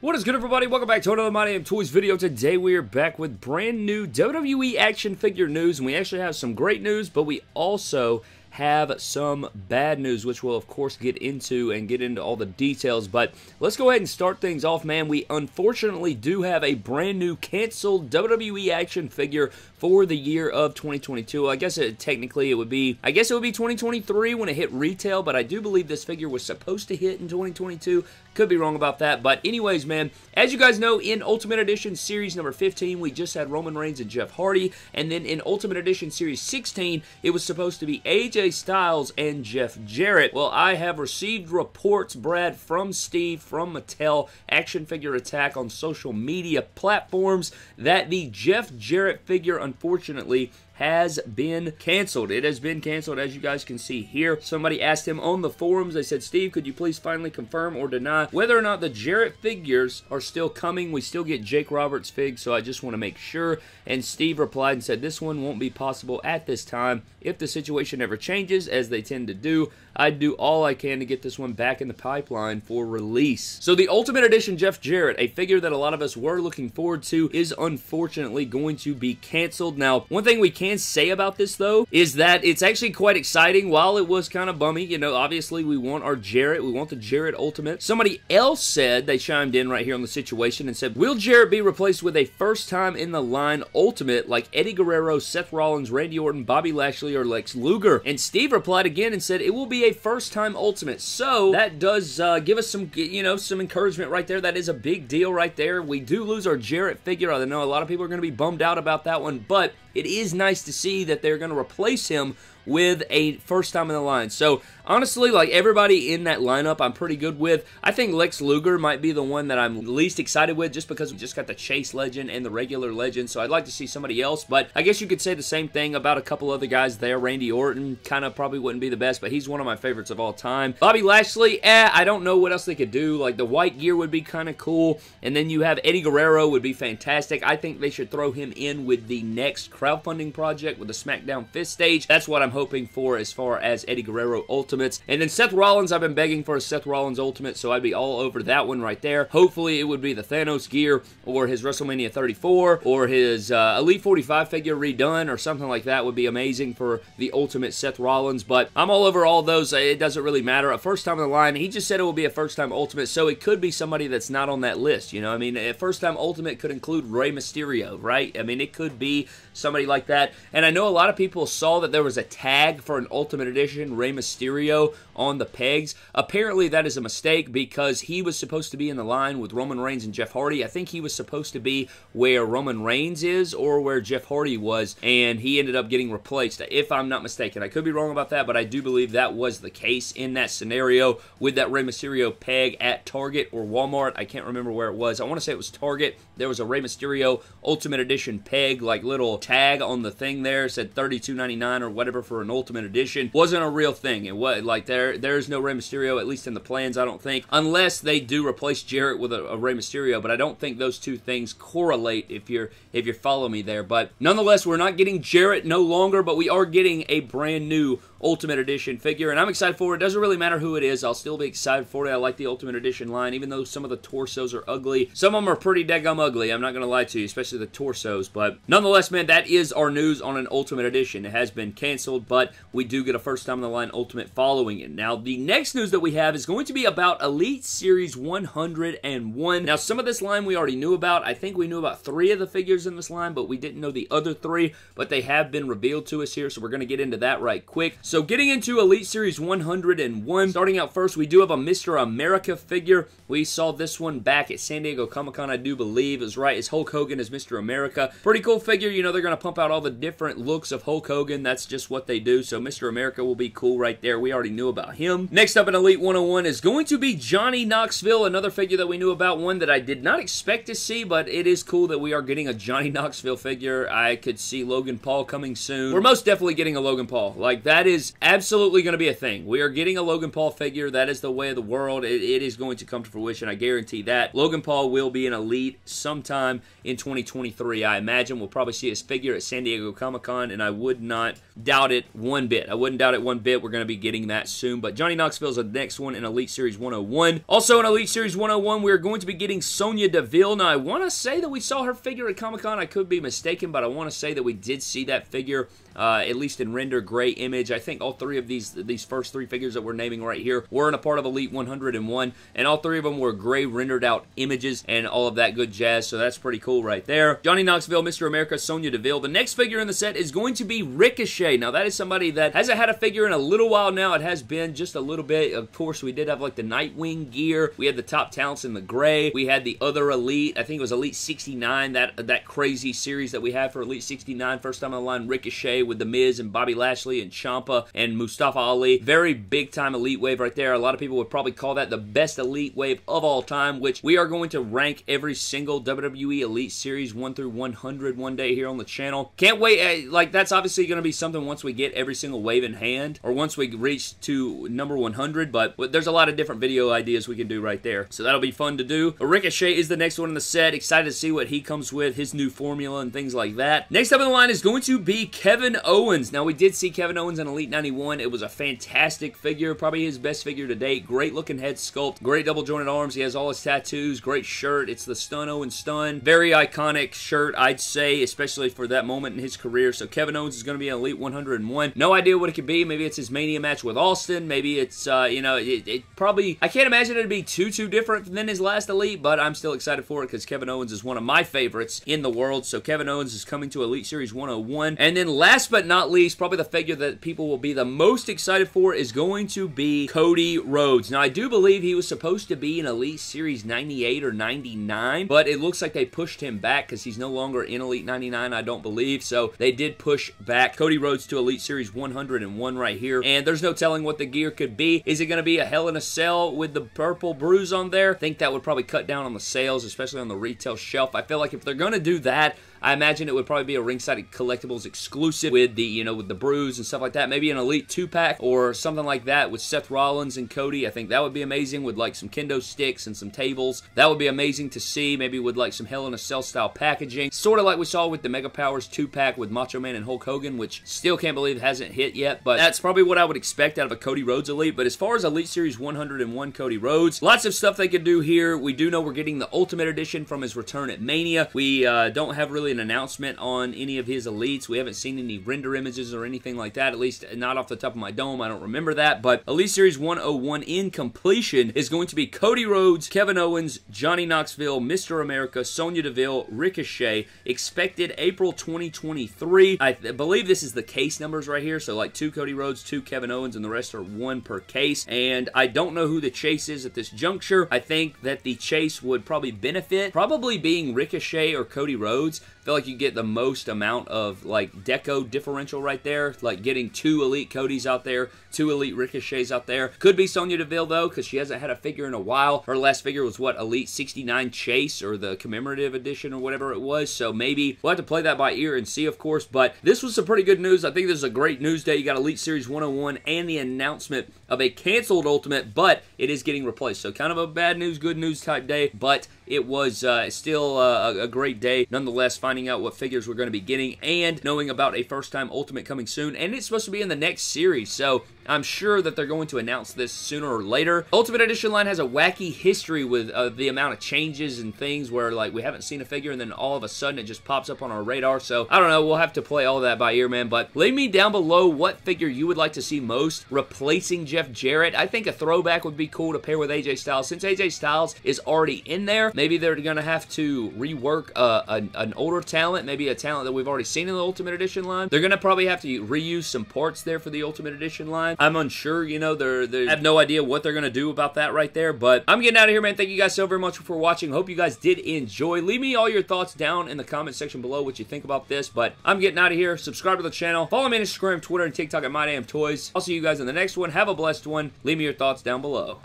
What is good, everybody? Welcome back to another My Damn Toys video. Today we are back with brand new WWE action figure news, and we actually have some great news, but we also have some bad news, which we'll of course get into all the details. But let's go ahead and start things off, man. We unfortunately do have a brand new canceled WWE action figure for the year of 2022. I guess technically it would be 2023 when it hit retail, but I do believe this figure was supposed to hit in 2022. Could be wrong about that, but anyways, man, as you guys know, in Ultimate Edition Series number 15, we just had Roman Reigns and Jeff Hardy, and then in Ultimate Edition Series 16, it was supposed to be AJ Styles and Jeff Jarrett. Well, I have received reports, Brad, from Steve, from Mattel, Action Figure Attack on social media platforms, that the Jeff Jarrett figure, unfortunately, has been canceled. It has been canceled, as you guys can see here. Somebody asked him on the forums, they said, Steve, could you please finally confirm or deny whether or not the Jarrett figures are still coming? We still get Jake Roberts figs, so I just want to make sure. And Steve replied and said, this one won't be possible at this time. If the situation ever changes, as they tend to do, I'd do all I can to get this one back in the pipeline for release. So the Ultimate Edition Jeff Jarrett, a figure that a lot of us were looking forward to, is unfortunately going to be canceled. Now, one thing we can say about this, though, is that it's actually quite exciting. While it was kind of bummy, you know, obviously we want our Jarrett, we want the Jarrett Ultimate. Somebody else said, they chimed in right here on the situation and said, will Jarrett be replaced with a first time in the line Ultimate like Eddie Guerrero, Seth Rollins, Randy Orton, Bobby Lashley, or Lex Luger? And Steve replied again and said, it will be a first time Ultimate. So that does give us some, you know, some encouragement right there. That is a big deal right there. We do lose our Jarrett figure. I know a lot of people are going to be bummed out about that one, but it is nice to see that they're going to replace him with a first time in the line. So honestly, like, everybody in that lineup I'm pretty good with. I think Lex Luger might be the one that I'm least excited with, just because we just got the Chase Legend and the regular Legend, so I'd like to see somebody else. But I guess you could say the same thing about a couple other guys there. Randy Orton kind of probably wouldn't be the best, but he's one of my favorites of all time. Bobby Lashley, I don't know what else they could do. Like, the white gear would be kind of cool, and then you have Eddie Guerrero would be fantastic. I think they should throw him in with the next crowdfunding project with the SmackDown Fist stage. That's what I'm hoping for as far as Eddie Guerrero Ultimates. And then Seth Rollins, I've been begging for a Seth Rollins Ultimate, so I'd be all over that one right there. Hopefully it would be the Thanos gear, or his WrestleMania 34, or his Elite 45 figure redone, or something like that would be amazing for the Ultimate Seth Rollins. But I'm all over all those. It doesn't really matter. A first time in the line, he just said it will be a first time Ultimate, so it could be somebody that's not on that list, you know? I mean, a first time Ultimate could include Rey Mysterio, right? I mean, it could be somebody like that. And I know a lot of people saw that there was a tag for an Ultimate Edition Rey Mysterio on the pegs. Apparently that is a mistake, because he was supposed to be in the line with Roman Reigns and Jeff Hardy. I think he was supposed to be where Roman Reigns is or where Jeff Hardy was, and he ended up getting replaced, if I'm not mistaken. I could be wrong about that, but I do believe that was the case in that scenario with that Rey Mysterio peg at Target or Walmart. I can't remember where it was. I want to say it was Target. There was a Rey Mysterio Ultimate Edition peg, like little tag on the thing there, said $32.99 or whatever for an Ultimate Edition. Wasn't a real thing. It was like there's no Rey Mysterio, at least in the plans, I don't think, unless they do replace Jarrett with a Rey Mysterio. But I don't think those two things correlate, if you're following me there. But nonetheless, we're not getting Jarrett no longer, but we are getting a brand new Ultimate Edition figure, and I'm excited for it. It doesn't really matter who it is. I'll still be excited for it. I like the Ultimate Edition line, even though some of the torsos are ugly. Some of them are pretty daggum ugly. I'm not going to lie to you, especially the torsos. But nonetheless, man, that is our news on an Ultimate Edition. It has been canceled, but we do get a first time in the line Ultimate following it. Now, the next news that we have is going to be about Elite Series 101. Now, some of this line we already knew about. I think we knew about 3 of the figures in this line, but we didn't know the other 3, but they have been revealed to us here, so we're going to get into that right quick. So getting into Elite Series 101, starting out first, we do have a Mr. America figure. We saw this one back at San Diego Comic-Con, I do believe. It was right as Hulk Hogan as Mr. America. Pretty cool figure. You know, they're going to pump out all the different looks of Hulk Hogan. That's just what they do, so Mr. America will be cool right there. We already knew about him. Next up in Elite 101 is going to be Johnny Knoxville, another figure that we knew about, one that I did not expect to see, but it is cool that we are getting a Johnny Knoxville figure. I could see Logan Paul coming soon. We're most definitely getting a Logan Paul. Like, that is is absolutely going to be a thing. We are getting a Logan Paul figure. That is the way of the world. It is going to come to fruition. I guarantee that. Logan Paul will be an Elite sometime in 2023. I imagine we'll probably see his figure at San Diego Comic-Con, and I would not doubt it one bit. I wouldn't doubt it one bit. We're going to be getting that soon. But Johnny Knoxville is the next one in Elite Series 101. Also in Elite Series 101, we're going to be getting Sonya Deville. Now, I want to say that we saw her figure at Comic-Con. I could be mistaken, but I want to say that we did see that figure, at least in render gray image. I think all three of these first three figures that we're naming right here were in a part of Elite 101, and all three of them were gray rendered out images and all of that good jazz, so that's pretty cool right there. Johnny Knoxville, Mr. America, Sonya Deville. The next figure in the set is going to be Ricochet. Now, that is somebody that hasn't had a figure in a little while now. It has been just a little bit. Of course, we did have like the Nightwing gear. We had the top talents in the gray. We had the other Elite. I think it was Elite 69, that crazy series that we had for Elite 69. First time on the line, Ricochet with The Miz and Bobby Lashley and Ciampa and Mustafa Ali. Very big time Elite wave right there. A lot of people would probably call that the best Elite wave of all time, which we are going to rank every single WWE Elite series 1 through 100 one day here on the channel. Can't wait. Like, that's obviously going to be something once we get every single wave in hand, or once we reach to number 100, but there's a lot of different video ideas we can do right there, so that'll be fun to do. Ricochet is the next one in the set. Excited to see what he comes with, his new formula and things like that. Next up in the line is going to be Kevin Owens. Now, we did see Kevin Owens in Elite 91. It was a fantastic figure, probably his best figure to date. Great looking head sculpt, great double jointed arms. He has all his tattoos, great shirt. It's the Stun Owens Stun. Very iconic shirt, I'd say, especially for that moment in his career. So Kevin Owens is going to be in Elite 101. No idea what it could be. Maybe it's his Mania match with Austin. Maybe it's, you know, it probably, I can't imagine it'd be too different than his last Elite, but I'm still excited for it because Kevin Owens is one of my favorites in the world. So Kevin Owens is coming to Elite Series 101. And then last but not least, probably the figure that people will be the most excited for is going to be Cody Rhodes. Now, I do believe he was supposed to be in Elite Series 98 or 99, but it looks like they pushed him back because he's no longer in Elite 99, I don't believe. So they did push back Cody Rhodes to Elite Series 101 right here. And there's no telling what the gear could be. Is it going to be a Hell in a Cell with the purple bruise on there? I think that would probably cut down on the sales, especially on the retail shelf. I feel like if they're going to do that, I imagine it would probably be a Ringside Collectibles exclusive with the, you know, with the bruise and stuff like that. Maybe an Elite 2-pack or something like that with Seth Rollins and Cody. I think that would be amazing with like some kendo sticks and some tables. That would be amazing to see. Maybe with like some Hell in a Cell style packaging. Sort of like we saw with the Mega Powers 2-pack with Macho Man and Hulk Hogan, which still can't believe it hasn't hit yet. But that's probably what I would expect out of a Cody Rhodes Elite. But as far as Elite Series 101 Cody Rhodes, lots of stuff they could do here. We do know we're getting the Ultimate Edition from his return at Mania. We don't have really an announcement on any of his Elites. We haven't seen any render images or anything like that, at least not off the top of my dome. I don't remember that, but Elite Series 101 in completion is going to be Cody Rhodes, Kevin Owens, Johnny Knoxville, Mr. America, Sonya Deville, Ricochet, expected April 2023. I believe this is the case numbers right here, so like 2 Cody Rhodes, 2 Kevin Owens, and the rest are 1 per case, and I don't know who the chase is at this juncture. I think that the chase would probably benefit, probably being Ricochet or Cody Rhodes. I feel like you get the most amount of like deco differential right there, like getting 2 Elite Codys out there, 2 Elite Ricochets out there. Could be Sonya Deville though, because she hasn't had a figure in a while. Her last figure was what, Elite 69 Chase or the commemorative edition or whatever it was, so maybe we'll have to play that by ear and see, of course. But this was some pretty good news. I think this is a great news day. You got Elite Series 101 and the announcement of a canceled Ultimate, but it is getting replaced. So kind of a bad news, good news type day, but it was still a great day nonetheless, finding out what figures we're going to be getting and knowing about a first-time Ultimate coming soon. And it's supposed to be in the next series, so I'm sure that they're going to announce this sooner or later. Ultimate Edition line has a wacky history with the amount of changes and things where like we haven't seen a figure and then all of a sudden it just pops up on our radar. So I don't know, we'll have to play all that by ear, man. But leave me down below what figure you would like to see most replacing Jeff Jarrett. I think a throwback would be cool to pair with AJ Styles. Since AJ Styles is already in there, maybe they're going to have to rework an older talent, maybe a talent that we've already seen in the Ultimate Edition line. They're going to probably have to reuse some parts there for the Ultimate Edition line. I'm unsure, you know, they have no idea what they're going to do about that right there, but I'm getting out of here, man. Thank you guys so very much for watching. Hope you guys did enjoy. Leave me all your thoughts down in the comment section below what you think about this, but I'm getting out of here. Subscribe to the channel. Follow me on Instagram, Twitter, and TikTok at MyDamnToys. I'll see you guys in the next one. Have a blessed one. Leave me your thoughts down below.